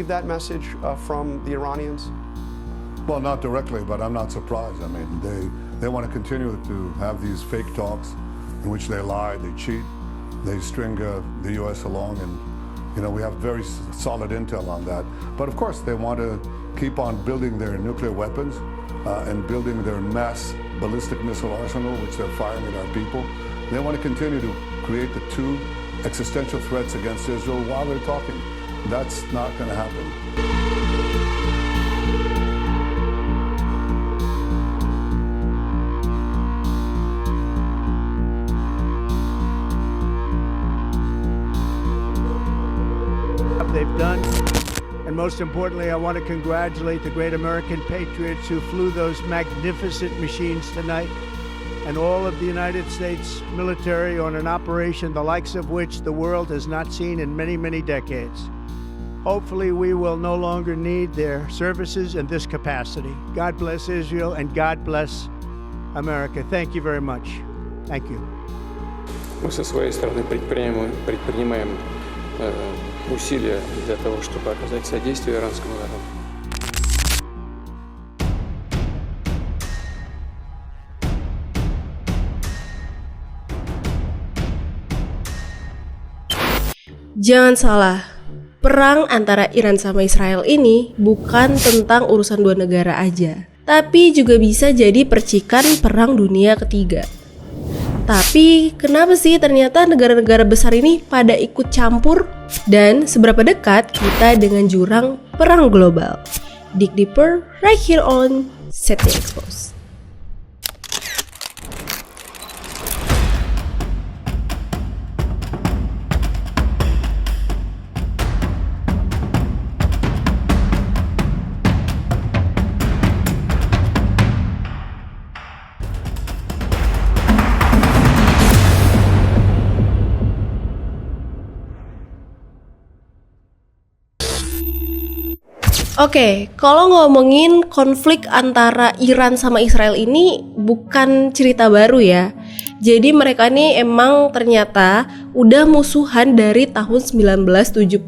that message from the Iranians? Well, not directly, but I'm not surprised. I mean, they want to continue to have these fake talks in which they lie, they cheat, they string the U.S. along, and we have very solid intel on that. But of course, they want to keep on building their nuclear weapons and building their mass ballistic missile arsenal, which they're firing at our people. They want to continue to create the two existential threats against Israel while they're talking. That's not going to happen. They've done, and most importantly, I want to congratulate the great American patriots who flew those magnificent machines tonight, and all of the United States military on an operation the likes of which the world has not seen in many, many decades. Hopefully, we will no longer need their services in this capacity. God bless Israel and God bless America. Thank you very much. Thank you. Мы со своей стороны предпринимаем усилия для того, чтобы оказать содействие иранскому народу. Jangan salah, perang antara Iran sama Israel ini bukan tentang urusan dua negara aja, tapi juga bisa jadi percikan perang dunia ketiga. Tapi kenapa sih ternyata negara-negara besar ini pada ikut campur? Dan seberapa dekat kita dengan jurang perang global? Dig deeper right here on Setting Exposed. Oke, kalau ngomongin konflik antara Iran sama Israel ini bukan cerita baru ya. Jadi mereka ini emang ternyata udah musuhan dari tahun 1979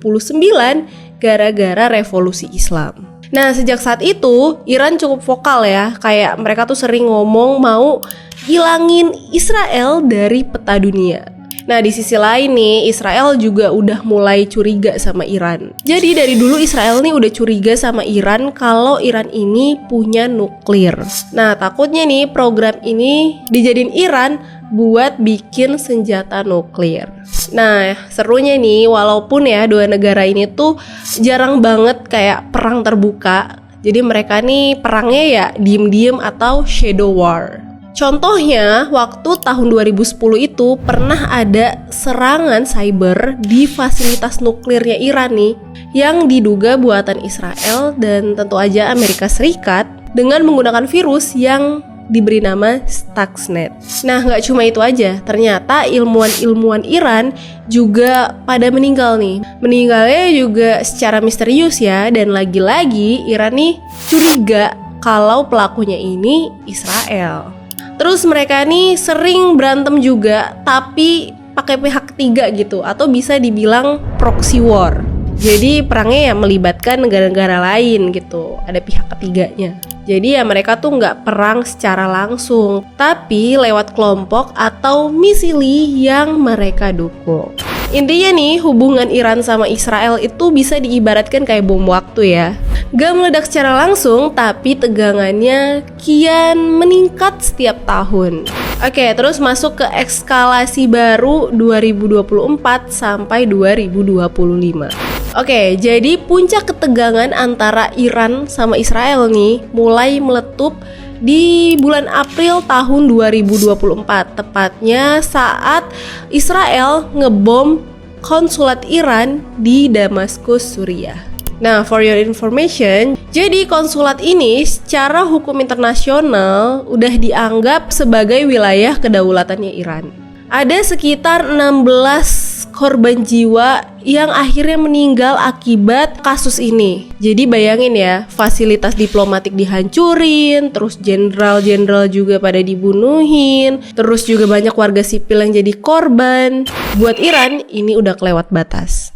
gara-gara revolusi Islam. Nah, sejak saat itu Iran cukup vokal ya, kayak mereka tuh sering ngomong mau hilangin Israel dari peta dunia. Nah, di sisi lain nih, Israel juga udah mulai curiga sama Iran. Jadi dari dulu Israel nih udah curiga sama Iran kalau Iran ini punya nuklir. Nah, takutnya nih program ini dijadiin Iran buat bikin senjata nuklir. Nah, serunya nih, walaupun ya dua negara ini tuh jarang banget kayak perang terbuka. Jadi mereka nih perangnya ya diem-diem atau shadow war. Contohnya, waktu tahun 2010 itu pernah ada serangan cyber di fasilitas nuklirnya Iran nih, yang diduga buatan Israel dan tentu aja Amerika Serikat dengan menggunakan virus yang diberi nama Stuxnet. Nah, nggak cuma itu aja, ternyata ilmuwan-ilmuwan Iran juga pada meninggal nih. Meninggalnya juga secara misterius ya, dan lagi-lagi Iran nih curiga kalau pelakunya ini Israel. Terus mereka nih sering berantem juga, tapi pakai pihak ketiga gitu, atau bisa dibilang proxy war. Jadi perangnya ya melibatkan negara-negara lain gitu, ada pihak ketiganya. Jadi ya mereka tuh nggak perang secara langsung, tapi lewat kelompok atau misili yang mereka dukung. Intinya nih, hubungan Iran sama Israel itu bisa diibaratkan kayak bom waktu ya. Gak meledak secara langsung, tapi tegangannya kian meningkat setiap tahun. Oke, terus masuk ke eskalasi baru 2024 sampai 2025. Oke, jadi puncak ketegangan antara Iran sama Israel nih mulai meletup di bulan April tahun 2024, tepatnya saat Israel ngebom konsulat Iran di Damaskus, Suriah. Nah, for your information, jadi konsulat ini secara hukum internasional udah dianggap sebagai wilayah kedaulatannya Iran. Ada sekitar 16 korban jiwa yang akhirnya meninggal akibat kasus ini. Jadi bayangin ya, fasilitas diplomatik dihancurin, terus jenderal-jenderal juga pada dibunuhin, terus juga banyak warga sipil yang jadi korban. Buat Iran, ini udah kelewat batas.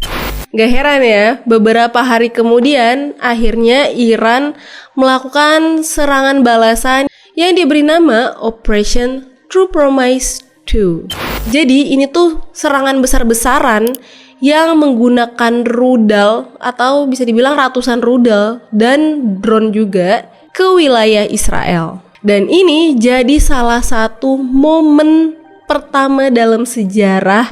Gak heran ya, beberapa hari kemudian akhirnya Iran melakukan serangan balasan yang diberi nama Operation True Promise 2. Jadi ini tuh serangan besar-besaran yang menggunakan rudal atau bisa dibilang ratusan rudal dan drone juga ke wilayah Israel. Dan ini jadi salah satu momen pertama dalam sejarah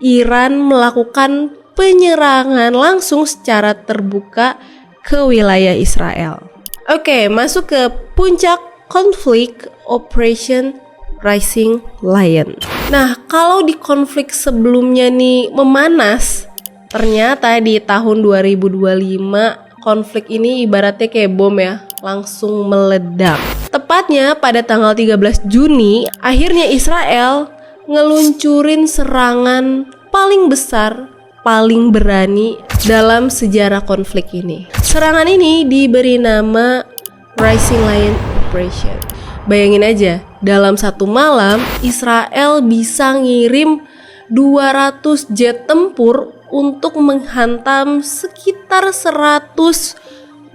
Iran melakukan penyerangan langsung secara terbuka ke wilayah Israel. Oke, masuk ke puncak konflik Operation Rising Lion. Nah, kalau di konflik sebelumnya nih memanas, ternyata di tahun 2025 konflik ini ibaratnya kayak bom ya, langsung meledak. Tepatnya pada tanggal 13 Juni, akhirnya Israel ngeluncurin serangan paling besar, paling berani dalam sejarah konflik ini. Serangan ini diberi nama Rising Lion Operation. Bayangin aja, dalam satu malam Israel bisa ngirim 200 jet tempur untuk menghantam sekitar 100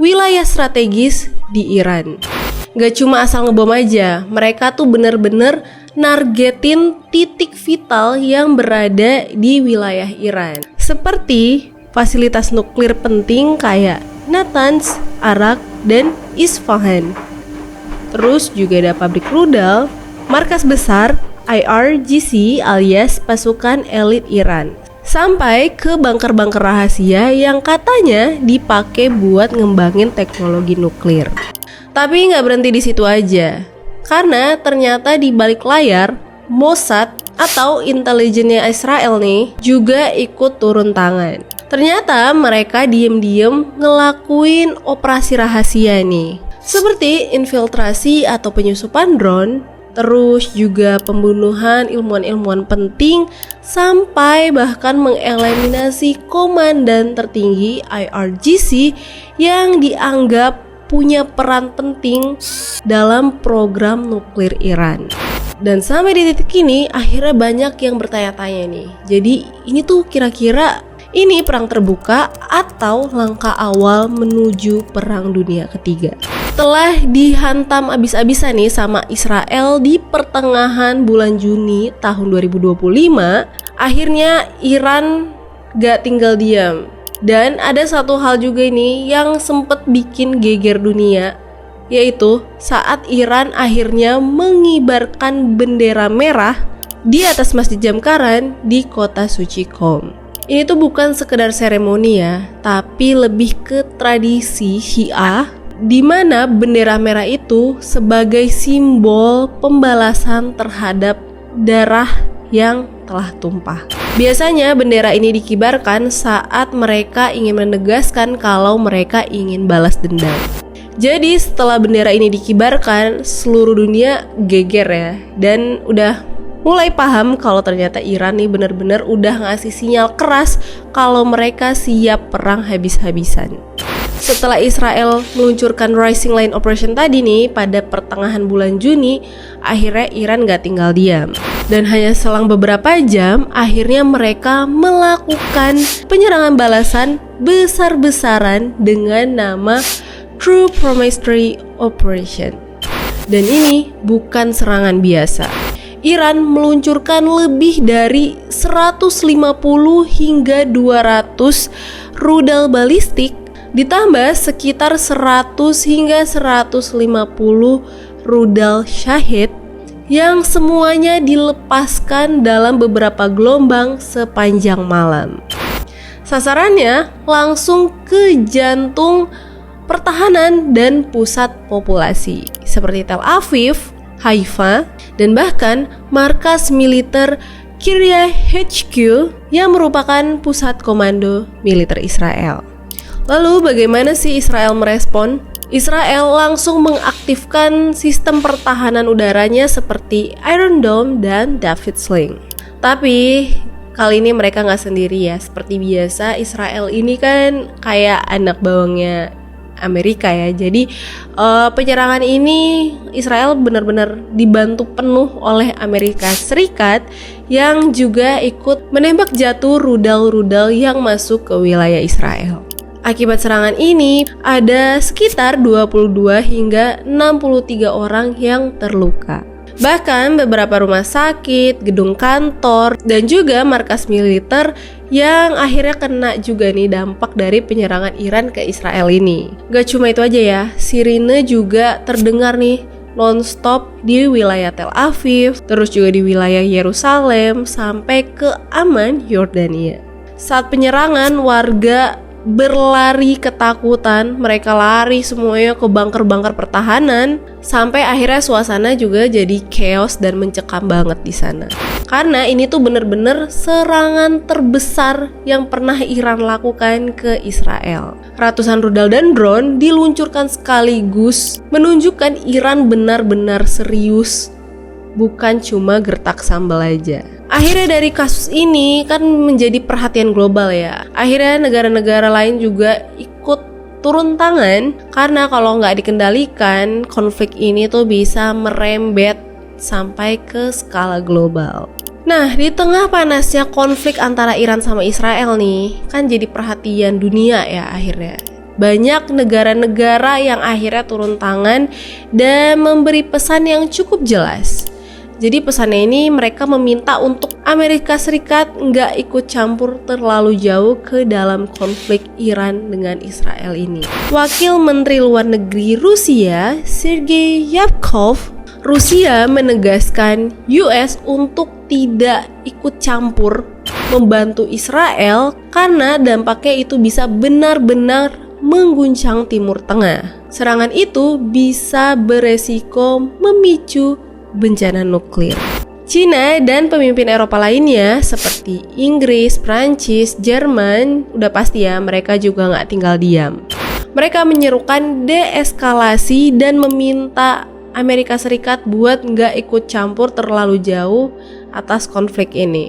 wilayah strategis di Iran. Gak cuma asal ngebom aja, mereka tuh bener-bener nargetin titik vital yang berada di wilayah Iran, seperti fasilitas nuklir penting kayak Natanz, Arak, dan Isfahan. Terus juga ada pabrik rudal, markas besar IRGC alias pasukan elit Iran, sampai ke bunker-bunker rahasia yang katanya dipakai buat ngembangin teknologi nuklir. Tapi nggak berhenti di situ aja, karena ternyata di balik layar Mossad atau intelijennya Israel nih juga ikut turun tangan. Ternyata mereka diem-diem ngelakuin operasi rahasia nih, seperti infiltrasi atau penyusupan drone, terus juga pembunuhan ilmuwan-ilmuwan penting, sampai bahkan mengeliminasi komandan tertinggi IRGC yang dianggap punya peran penting dalam program nuklir Iran. Dan sampai di titik ini akhirnya banyak yang bertanya-tanya nih, jadi ini tuh kira-kira ini perang terbuka atau langkah awal menuju perang dunia ketiga? Setelah dihantam abis-abisan nih sama Israel di pertengahan bulan Juni tahun 2025, akhirnya Iran gak tinggal diam. Dan ada satu hal juga ini yang sempet bikin geger dunia, yaitu saat Iran akhirnya mengibarkan bendera merah di atas Masjid Jamkaran di kota suci Qom. Ini tuh bukan sekedar seremoni ya, tapi lebih ke tradisi Syiah, di mana bendera merah itu sebagai simbol pembalasan terhadap darah yang telah tumpah. Biasanya bendera ini dikibarkan saat mereka ingin menegaskan kalau mereka ingin balas dendam. Jadi setelah bendera ini dikibarkan, seluruh dunia geger ya, dan udah mulai paham kalau ternyata Iran nih benar-benar udah ngasih sinyal keras kalau mereka siap perang habis-habisan. Setelah Israel meluncurkan Rising Lion Operation tadi nih pada pertengahan bulan Juni, akhirnya Iran gak tinggal diam. Dan hanya selang beberapa jam, akhirnya mereka melakukan penyerangan balasan besar-besaran dengan nama True Promise 3 Operation. Dan ini bukan serangan biasa. Iran meluncurkan lebih dari 150 hingga 200 rudal balistik, ditambah sekitar 100 hingga 150 rudal Shahid yang semuanya dilepaskan dalam beberapa gelombang sepanjang malam. Sasarannya langsung ke jantung pertahanan dan pusat populasi seperti Tel Aviv, Haifa, dan bahkan markas militer Kiryat HQ yang merupakan pusat komando militer Israel. Lalu bagaimana sih Israel merespon? Israel langsung mengaktifkan sistem pertahanan udaranya seperti Iron Dome dan David Sling. Tapi kali ini mereka nggak sendiri ya. Seperti biasa, Israel ini kan kayak anak bawangnya Amerika ya. Jadi penyerangan ini Israel benar-benar dibantu penuh oleh Amerika Serikat yang juga ikut menembak jatuh rudal-rudal yang masuk ke wilayah Israel. Akibat serangan ini, ada sekitar 22 hingga 63 orang yang terluka. Bahkan beberapa rumah sakit, gedung kantor, dan juga markas militer yang akhirnya kena juga nih dampak dari penyerangan Iran ke Israel ini. Gak cuma itu aja ya, sirine juga terdengar nih non-stop di wilayah Tel Aviv, terus juga di wilayah Yerusalem, sampai ke Amman, Yordania. Saat penyerangan, warga berlari ketakutan, mereka lari semuanya ke bunker-bunker pertahanan, sampai akhirnya suasana juga jadi chaos dan mencekam banget di sana. Karena ini tuh bener-bener serangan terbesar yang pernah Iran lakukan ke Israel. Ratusan rudal dan drone diluncurkan sekaligus, menunjukkan Iran benar-benar serius, bukan cuma gertak sambal aja. Akhirnya dari kasus ini kan menjadi perhatian global ya. Akhirnya negara-negara lain juga ikut turun tangan, karena kalau nggak dikendalikan, konflik ini tuh bisa merembet sampai ke skala global. Nah, di tengah panasnya konflik antara Iran sama Israel nih, kan jadi perhatian dunia ya akhirnya. Banyak negara-negara yang akhirnya turun tangan dan memberi pesan yang cukup jelas. Jadi pesannya ini mereka meminta untuk Amerika Serikat nggak ikut campur terlalu jauh ke dalam konflik Iran dengan Israel ini. Wakil Menteri Luar Negeri Rusia, Sergei Ryabkov, Rusia menegaskan US untuk tidak ikut campur membantu Israel karena dampaknya itu bisa benar-benar mengguncang Timur Tengah. Serangan itu bisa beresiko memicu bencana nuklir. Cina dan pemimpin Eropa lainnya seperti Inggris, Prancis, Jerman, udah pasti ya mereka juga nggak tinggal diam. Mereka menyerukan deeskalasi dan meminta Amerika Serikat buat nggak ikut campur terlalu jauh atas konflik ini.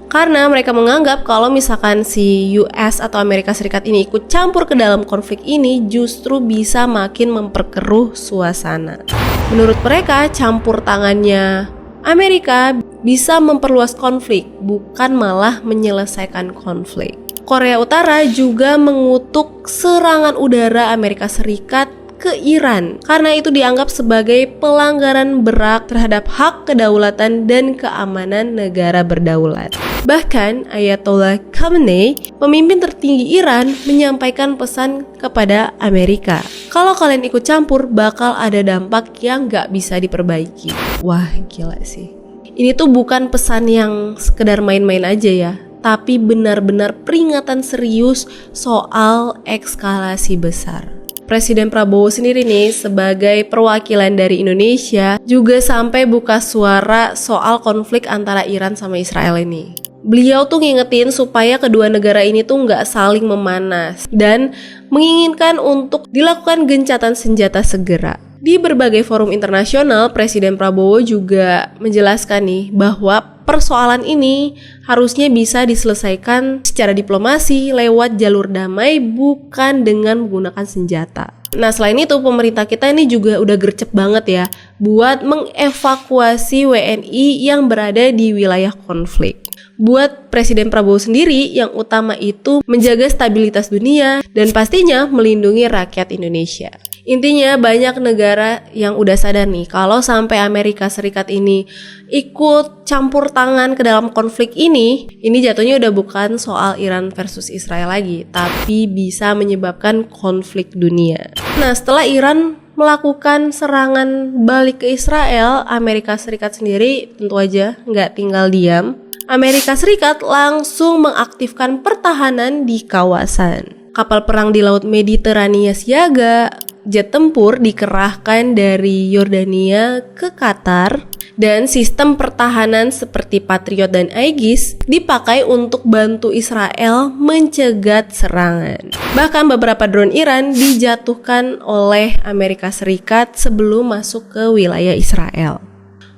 Karena mereka menganggap kalau misalkan si US atau Amerika Serikat ini ikut campur ke dalam konflik ini justru bisa makin memperkeruh suasana. Menurut mereka, campur tangannya Amerika bisa memperluas konflik, bukan malah menyelesaikan konflik. Korea Utara juga mengutuk serangan udara Amerika Serikat ke Iran karena itu dianggap sebagai pelanggaran berat terhadap hak kedaulatan dan keamanan negara berdaulat. Bahkan Ayatollah Khamenei, pemimpin tertinggi Iran, menyampaikan pesan kepada Amerika, kalau kalian ikut campur bakal ada dampak yang gak bisa diperbaiki. Wah, gila sih. Ini tuh bukan pesan yang sekedar main-main aja ya, tapi benar-benar peringatan serius soal eskalasi besar. Presiden Prabowo sendiri nih sebagai perwakilan dari Indonesia juga sampai buka suara soal konflik antara Iran sama Israel ini. Beliau tuh ngingetin supaya kedua negara ini tuh nggak saling memanas dan menginginkan untuk dilakukan gencatan senjata segera. Di berbagai forum internasional, Presiden Prabowo juga menjelaskan nih bahwa persoalan ini harusnya bisa diselesaikan secara diplomasi lewat jalur damai, bukan dengan menggunakan senjata. Nah, selain itu pemerintah kita ini juga udah gercep banget ya buat mengevakuasi WNI yang berada di wilayah konflik. Buat Presiden Prabowo sendiri, yang utama itu menjaga stabilitas dunia dan pastinya melindungi rakyat Indonesia. Intinya banyak negara yang udah sadar nih kalau sampai Amerika Serikat ini ikut campur tangan ke dalam konflik ini jatuhnya udah bukan soal Iran versus Israel lagi, tapi bisa menyebabkan konflik dunia. Nah, setelah Iran melakukan serangan balik ke Israel, Amerika Serikat sendiri tentu aja nggak tinggal diam. Amerika Serikat langsung mengaktifkan pertahanan di kawasan. Kapal perang di Laut Mediterania siaga, jet tempur dikerahkan dari Yordania ke Qatar, dan sistem pertahanan seperti Patriot dan Aegis dipakai untuk bantu Israel mencegat serangan. Bahkan beberapa drone Iran dijatuhkan oleh Amerika Serikat sebelum masuk ke wilayah Israel.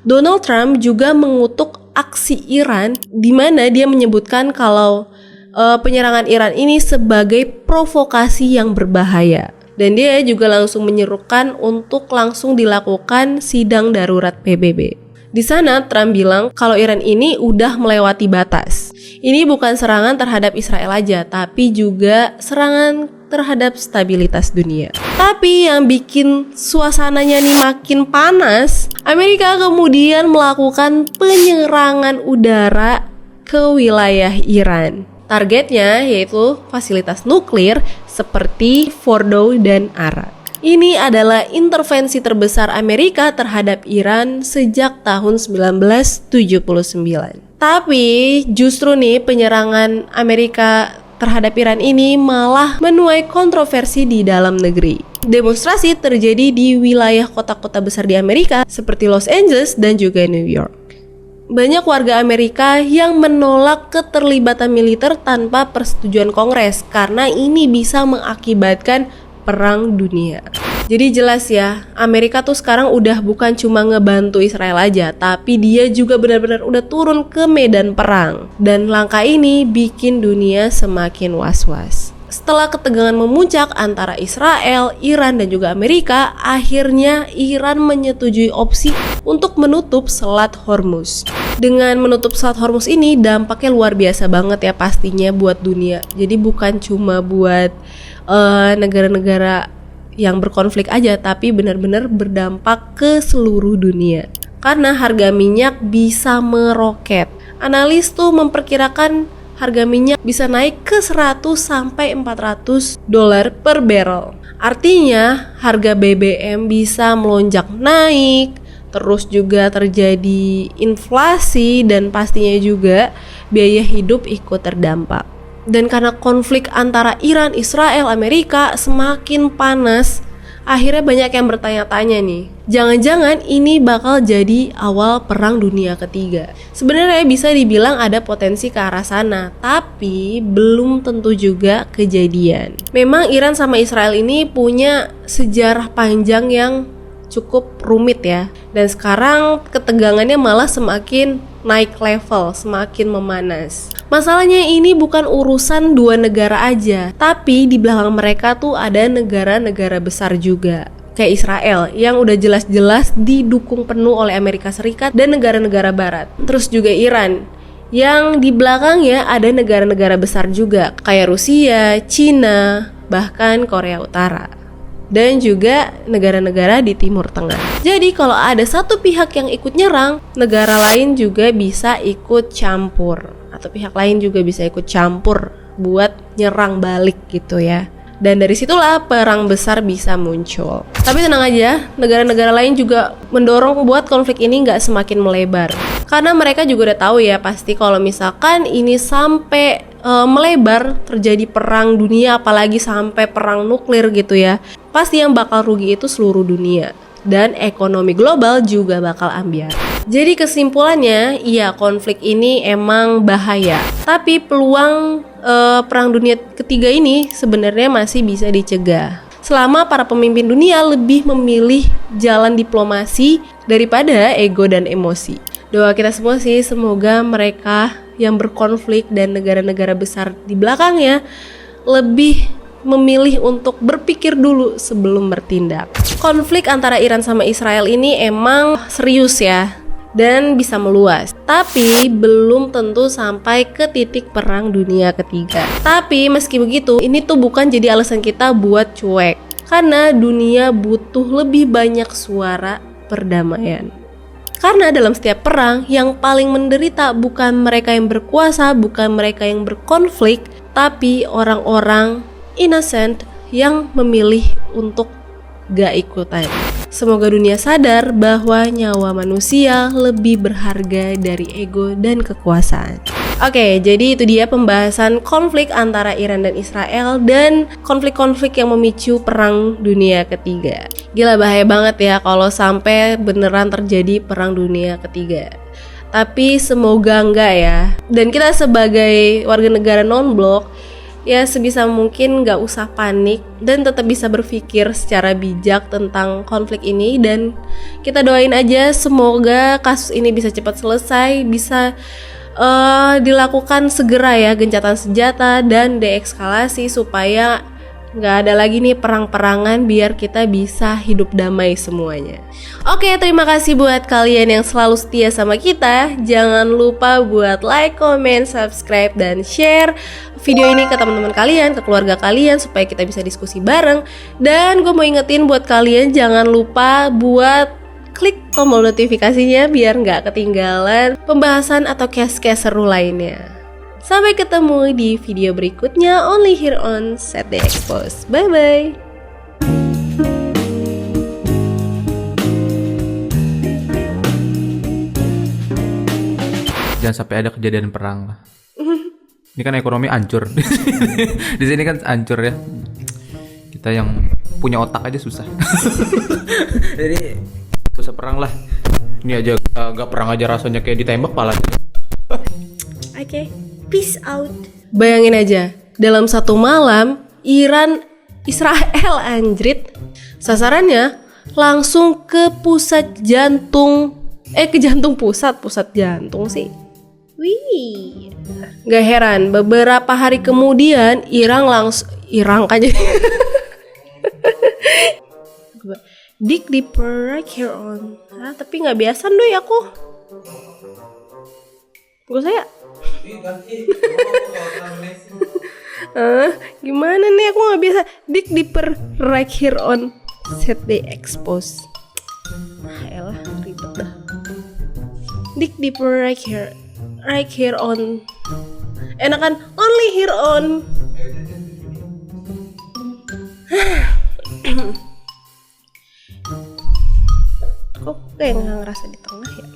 Donald Trump juga mengutuk aksi Iran di mana dia menyebutkan kalau penyerangan Iran ini sebagai provokasi yang berbahaya. Dan dia juga langsung menyerukan untuk langsung dilakukan sidang darurat PBB. Di sana Trump bilang kalau Iran ini udah melewati batas. Ini bukan serangan terhadap Israel aja, tapi juga serangan terhadap stabilitas dunia. Tapi yang bikin suasananya nih makin panas, Amerika kemudian melakukan penyerangan udara ke wilayah Iran. Targetnya yaitu fasilitas nuklir seperti Fordow dan Arak. Ini adalah intervensi terbesar Amerika terhadap Iran sejak tahun 1979. Tapi justru nih penyerangan Amerika terhadap Iran ini malah menuai kontroversi di dalam negeri. Demonstrasi terjadi di wilayah kota-kota besar di Amerika seperti Los Angeles dan juga New York. Banyak warga Amerika yang menolak keterlibatan militer tanpa persetujuan Kongres karena ini bisa mengakibatkan perang dunia. Jadi jelas ya, Amerika tuh sekarang udah bukan cuma ngebantu Israel aja, tapi dia juga benar-benar udah turun ke medan perang. Dan langkah ini bikin dunia semakin was-was. Setelah ketegangan memuncak antara Israel, Iran, dan juga Amerika, akhirnya Iran menyetujui opsi untuk menutup Selat Hormuz. Dengan menutup Selat Hormuz ini dampaknya luar biasa banget ya pastinya buat dunia. Jadi bukan cuma buat negara-negara yang berkonflik aja, tapi benar-benar berdampak ke seluruh dunia. Karena harga minyak bisa meroket. Analis tuh memperkirakan harga minyak bisa naik ke 100 sampai 400 dolar per barrel. Artinya harga BBM bisa melonjak naik, terus juga terjadi inflasi dan pastinya juga biaya hidup ikut terdampak. Dan karena konflik antara Iran, Israel, Amerika semakin panas, akhirnya banyak yang bertanya-tanya nih, jangan-jangan ini bakal jadi awal perang dunia ketiga. Sebenarnya bisa dibilang ada potensi ke arah sana, tapi belum tentu juga kejadian. Memang Iran sama Israel ini punya sejarah panjang yang cukup rumit ya. Dan sekarang ketegangannya malah semakin naik level, semakin memanas. Masalahnya ini bukan urusan dua negara aja, tapi di belakang mereka tuh ada negara-negara besar juga. Kayak Israel yang udah jelas-jelas didukung penuh oleh Amerika Serikat dan negara-negara barat. Terus juga Iran yang di belakangnya ada negara-negara besar juga kayak Rusia, Cina, bahkan Korea Utara. Dan juga negara-negara di Timur Tengah. Jadi kalau ada satu pihak yang ikut nyerang, negara lain juga bisa ikut campur. Atau pihak lain juga bisa ikut campur buat nyerang balik gitu ya. Dan dari situlah perang besar bisa muncul. Tapi tenang aja, negara-negara lain juga mendorong buat konflik ini nggak semakin melebar. Karena mereka juga udah tahu ya pasti kalau misalkan ini sampai melebar terjadi perang dunia, apalagi sampai perang nuklir gitu ya, pasti yang bakal rugi itu seluruh dunia. Dan ekonomi global juga bakal ambyar. Jadi kesimpulannya, iya konflik ini emang bahaya. Tapi peluang perang dunia ketiga ini sebenarnya masih bisa dicegah. Selama para pemimpin dunia lebih memilih jalan diplomasi daripada ego dan emosi. Doa kita semua sih semoga mereka yang berkonflik dan negara-negara besar di belakangnya lebih memilih untuk berpikir dulu sebelum bertindak. Konflik antara Iran sama Israel ini emang serius ya dan bisa meluas, tapi belum tentu sampai ke titik perang dunia ketiga. Tapi meski begitu, ini tuh bukan jadi alasan kita buat cuek, karena dunia butuh lebih banyak suara perdamaian. Karena dalam setiap perang, yang paling menderita bukan mereka yang berkuasa, bukan mereka yang berkonflik, tapi orang-orang innocent yang memilih untuk gak ikutan. Semoga dunia sadar bahwa nyawa manusia lebih berharga dari ego dan kekuasaan. Oke, jadi itu dia pembahasan konflik antara Iran dan Israel dan konflik-konflik yang memicu perang dunia ketiga. Gila bahaya banget ya kalau sampai beneran terjadi perang dunia ketiga. Tapi semoga enggak ya. Dan kita sebagai warga negara non-blok ya sebisa mungkin gak usah panik dan tetap bisa berpikir secara bijak tentang konflik ini. Dan kita doain aja semoga kasus ini bisa cepat selesai, bisa dilakukan segera ya gencatan senjata dan deeskalasi supaya Nggak ada lagi nih perang-perangan biar kita bisa hidup damai semuanya. Oke, terima kasih buat kalian yang selalu setia sama kita. Jangan lupa buat like, comment, subscribe, dan share video ini ke teman-teman kalian, ke keluarga kalian, supaya kita bisa diskusi bareng. Dan gue mau ingetin buat kalian, jangan lupa buat klik tombol notifikasinya biar nggak ketinggalan pembahasan atau case-case seru lainnya. Sampai ketemu di video berikutnya, only here on Set The Expose. Bye-bye. Jangan sampai ada kejadian perang lah. Ini kan ekonomi hancur. Di sini kan hancur ya. Kita yang punya otak aja susah. Jadi usah perang lah. Ini aja gak perang aja rasanya kayak ditembak pala. Oke, peace out. Bayangin aja, dalam satu malam Israel anjrit, sasarannya langsung ke pusat jantung. Ke jantung pusat jantung sih. Wih, gak heran beberapa hari kemudian Iran kan jadi dig deeper right here on. Tapi nggak biasa doi aku. Gue saya. Gimana nih aku nggak biasa dig deeper right here on Set The Expose. Elah ribet dah. Dig deeper right here on. Enakan only here on. Kok kayak nggak ngerasa di tengah ya?